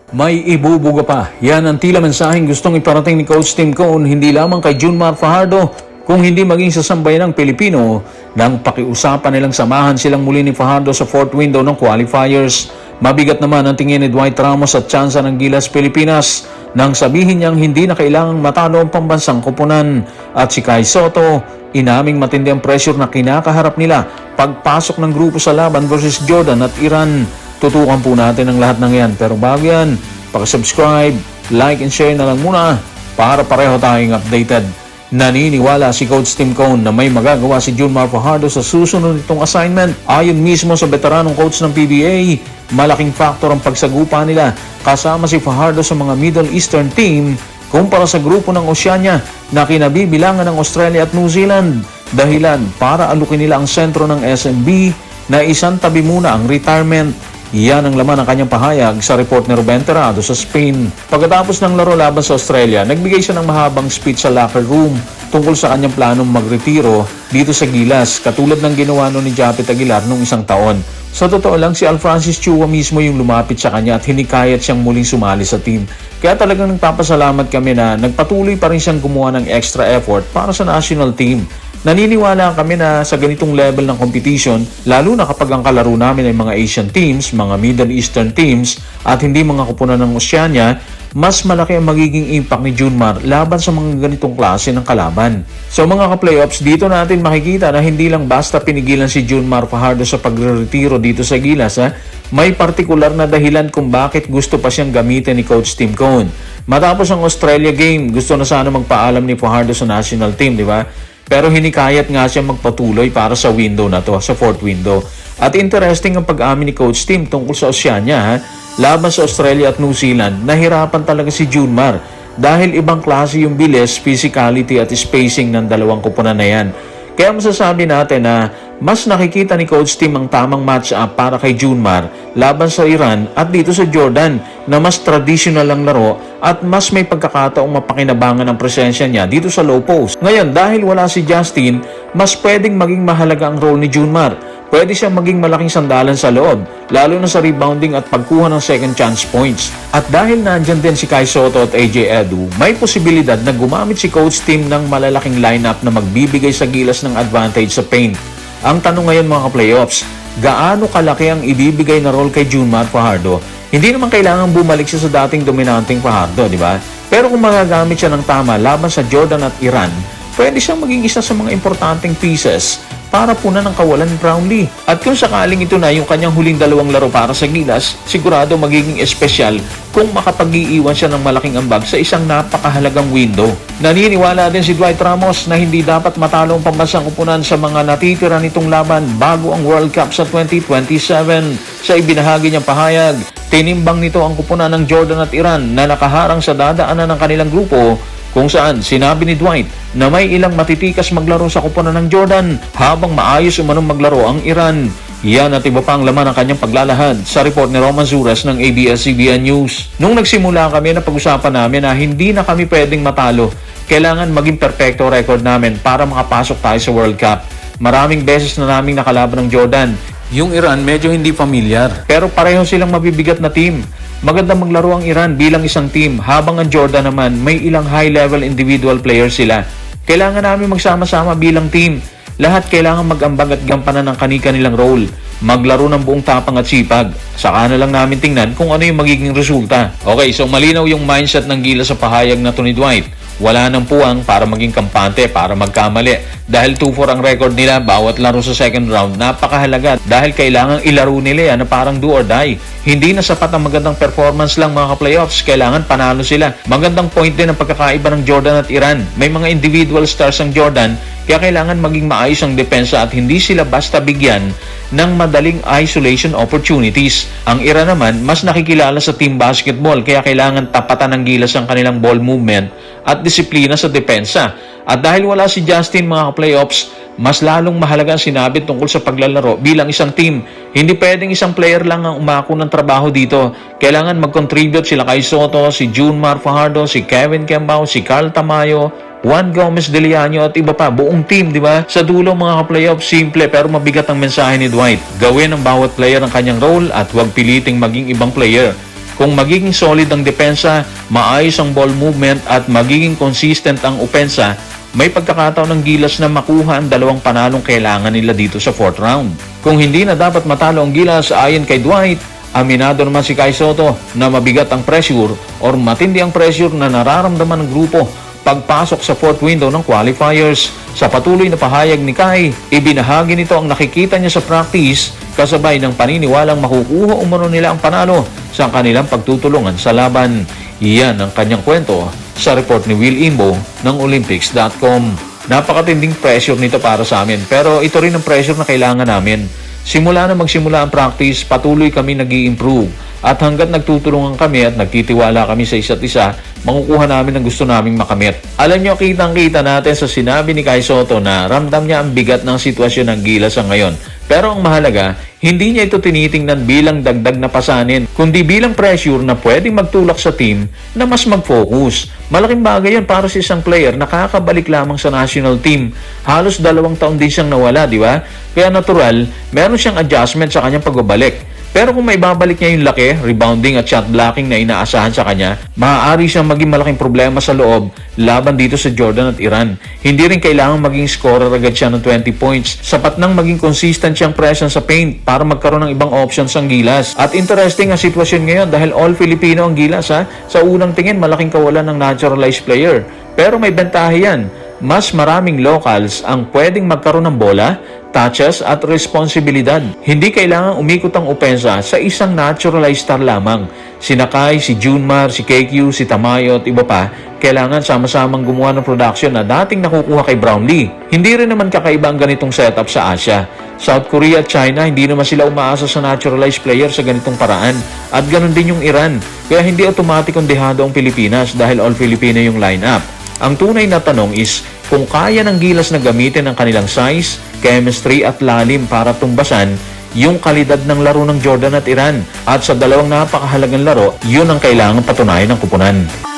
May ibubuga pa. Yan ang tila mensaheng gustong iparating ni Coach Tim Cone hindi lamang kay Junmar Fajardo kung hindi maging sa sambayan ng Pilipino nang pakiusapan nilang samahan silang muli ni Fajardo sa fourth window ng qualifiers. Mabigat naman ang tingin ni Dwight Ramos at tsansa ng Gilas Pilipinas nang sabihin niyang hindi na kailangang matalo ang pambansang koponan. At si Kai Sotto, inaming matindi ang pressure na kinakaharap nila pagpasok ng grupo sa laban versus Jordan at Iran. Tutukan po natin ang lahat ng yan. Pero bago yan, pakisubscribe, like and share na lang muna para pareho tayong updated. Naniniwala si Coach Tim Cone na may magagawa si Junmar Fajardo sa susunod nitong assignment. Ayon mismo sa veteranong coach ng PBA, malaking faktor ang pagsagupa nila kasama si Fajardo sa mga Middle Eastern team kumpara sa grupo ng Oceania na kinabibilangan ng Australia at New Zealand. Dahilan para alukin nila ang sentro ng SMB na isang tabi muna ang retirement. Yan ang laman ng kanyang pahayag sa report ni Ruben Terrado sa Spain. Pagkatapos ng laro laban sa Australia, nagbigay siya ng mahabang speech sa locker room tungkol sa kanyang planong magretiro dito sa Gilas, katulad ng ginawa ni Japet Aguilar noong isang taon. Sa totoo lang, si Alfrancis Chua mismo yung lumapit sa kanya at hinikayat siyang muling sumali sa team. Kaya talagang nagpapasalamat kami na nagpatuloy pa rin siyang gumawa ng extra effort para sa national team. Naniniwala kami na sa ganitong level ng competition, lalo na kapag ang kalaro namin ay mga Asian teams, mga Middle Eastern teams, at hindi mga kupunan ng Oceania, mas malaki ang magiging impact ni Junmar laban sa mga ganitong klase ng kalaban. So mga ka-playoffs, dito natin makikita na hindi lang basta pinigilan si Junmar Fajardo sa pagre-retiro dito sa Gilas. May partikular na dahilan kung bakit gusto pa siyang gamitin ni Coach Tim Cone. Matapos ang Australia game, gusto na sana magpaalam ni Fajardo sa national team, di ba? Pero hinikayat nga siya magpatuloy para sa window na to, sa fourth window. At interesting ang pag-amin ni Coach Tim tungkol sa Oceania, laban sa Australia at New Zealand, nahirapan talaga si Junmar dahil ibang klase yung bilis, physicality at spacing ng dalawang kupunan na yan. Kaya masasabi natin na mas nakikita ni Coach Tim ang tamang match-up para kay Junmar laban sa Iran at dito sa Jordan na mas traditional ang laro at mas may pagkakataong mapakinabangan ang presensya niya dito sa low post. Ngayon, dahil wala si Justin, mas pwedeng maging mahalaga ang role ni Junmar. Pwede siyang maging malaking sandalan sa loob, lalo na sa rebounding at pagkuha ng second chance points. At dahil nandyan din si Kai Sotto at AJ Edu, may posibilidad na gumamit si Coach Tim ng malalaking lineup na magbibigay sa Gilas ng advantage sa paint. Ang tanong ngayon mga ka-playoffs, gaano kalaki ang ibibigay na role kay Junmar Fajardo? Hindi naman kailangan bumalik siya sa dating dominanting Fajardo, di ba? Pero kung magagamit siya ng tama laban sa Jordan at Iran, pwede siyang maging isa sa mga importanteng pieces para punan ng kawalan ni Brownlee. At kung sakaling ito na yung kanyang huling dalawang laro para sa Gilas, sigurado magiging espesyal kung makapag-iiwan siya ng malaking ambag sa isang napakahalagang window. Naniniwala din si Dwight Ramos na hindi dapat matalo ang pambansang kupunan sa mga natitira nitong laban bago ang World Cup sa 2027. Sa ibinahagi niyang pahayag, tinimbang nito ang kupunan ng Jordan at Iran na nakaharang sa dadaanan ng kanilang grupo, kung saan sinabi ni Dwight na may ilang matitikas maglaro sa kupunan ng Jordan habang maayos umanong maglaro ang Iran. Yan at iba pa ang laman ng kanyang paglalahad sa report ni Roman Zuras ng ABS-CBN News. Nung nagsimula kami na pag-usapan namin na hindi na kami pwedeng matalo, kailangan maging perfecto record namin para makapasok tayo sa World Cup. Maraming beses na naming nakalaban ng Jordan. Yung Iran medyo hindi familiar, pero pareho silang mabibigat na team. Maganda maglaro ang Iran bilang isang team, habang ang Jordan naman may ilang high-level individual players sila. Kailangan namin magsama-sama bilang team. Lahat kailangan mag-ambag at gampanan ng kani-kanilang role. Maglaro ng buong tapang at sipag. Saka na lang namin tingnan kung ano yung magiging resulta. Okay, so malinaw yung mindset ng Gilas sa pahayag na to ni Dwight. Wala nang puwang para maging kampante, para magkamali. Dahil 2-4 ang record nila bawat laro sa second round, napakahalaga dahil kailangan ilaro nila yan na parang do or die. Hindi na sapat ang magandang performance lang mga ka-playoffs, kailangan panalo sila. Magandang point din ang pagkakaiba ng Jordan at Iran. May mga individual stars ang Jordan, kaya kailangan maging maayos ang depensa at hindi sila basta bigyan ng madaling isolation opportunities. Ang Iran naman, mas nakikilala sa team basketball, kaya kailangan tapatan ng Gilas ang kanilang ball movement at disiplina sa depensa. At dahil wala si Justin mga playoffs, mas lalong mahalaga ang sinabit tungkol sa paglalaro bilang isang team. Hindi pwedeng isang player lang ang umako ng trabaho dito. Kailangan mag-contribute sila Kai Sotto, si Junmar Fajardo, si Kevin Kembao, si Carl Tamayo, Juan Gomez de Leaño at iba pa, buong team, di ba? Sa dulo mga ka-playoff, simple pero mabigat ang mensahe ni Dwight. Gawin ng bawat player ang kanyang role at huwag piliting maging ibang player. Kung magiging solid ang depensa, maayos ang ball movement at magiging consistent ang opensa, may pagkakataon ng Gilas na makuha ang dalawang panalong kailangan nila dito sa 4th round. Kung hindi na dapat matalo ang Gilas ayon kay Dwight, aminado naman si Kai Sotto na mabigat ang pressure or matindi ang pressure na nararamdaman ng grupo pagpasok sa 4th window ng qualifiers. Sa patuloy na pahayag ni Kai, ibinahagi nito ang nakikita niya sa practice kasabay ng paniniwalang makukuha umano nila ang panalo sa kanilang pagtutulungan sa laban. Iyan ang kanyang kwento sa report ni Will Imbo ng Olympics.com. Napakatinding pressure nito para sa amin, pero ito rin ang pressure na kailangan namin. Simula na magsimula ang practice, patuloy kami nag-i-improve. At hanggat nagtutulungan kami at nagtitiwala kami sa isa't isa, makukuha namin ang gusto naming makamit. Alam nyo, kitang-kita natin sa sinabi ni Kai Sotto na ramdam niya ang bigat ng sitwasyon ng Gilas sa ngayon. Pero ang mahalaga, hindi niya ito tinitingnan bilang dagdag na pasanin, kundi bilang pressure na pwedeng magtulak sa team na mas mag-focus. Malaking bagay yan para sa isang player na kakabalik lamang sa national team. Halos 2 taon din siyang nawala, di ba? Kaya natural, meron siyang adjustment sa kanyang pagbabalik. Pero kung may babalik niya yung laki, rebounding at shot blocking na inaasahan sa kanya, maaari siyang maging malaking problema sa loob laban dito sa Jordan at Iran. Hindi rin kailangang maging scorer agad siya ng 20 points. Sapat nang maging consistent siyang presence sa paint para magkaroon ng ibang options ang Gilas. At interesting ang sitwasyon ngayon dahil all Filipino ang Gilas ha. Sa unang tingin, malaking kawalan ng naturalized player. Pero may bentahe yan. Mas maraming locals ang pwedeng magkaroon ng bola, touches at responsibilidad. Hindi kailangang umikot ang opensa sa isang naturalized star lamang. Si Nakay, si Junmar, si KQ, si Tamayo at iba pa, kailangan sama-samang gumawa ng production na dating nakukuha kay Brownlee. Hindi rin naman kakaiba ang ganitong setup sa Asia. South Korea at China, hindi naman sila umaasa sa naturalized player sa ganitong paraan. At ganun din yung Iran. Kaya hindi automatic ang dehado ang Pilipinas dahil all Filipino yung lineup. Ang tunay na tanong is kung kaya ng Gilas na gamitin ang kanilang size, chemistry at lalim para tumbasan yung kalidad ng laro ng Jordan at Iran. At sa dalawang napakahalagang laro, yun ang kailangan patunayan ng kupunan.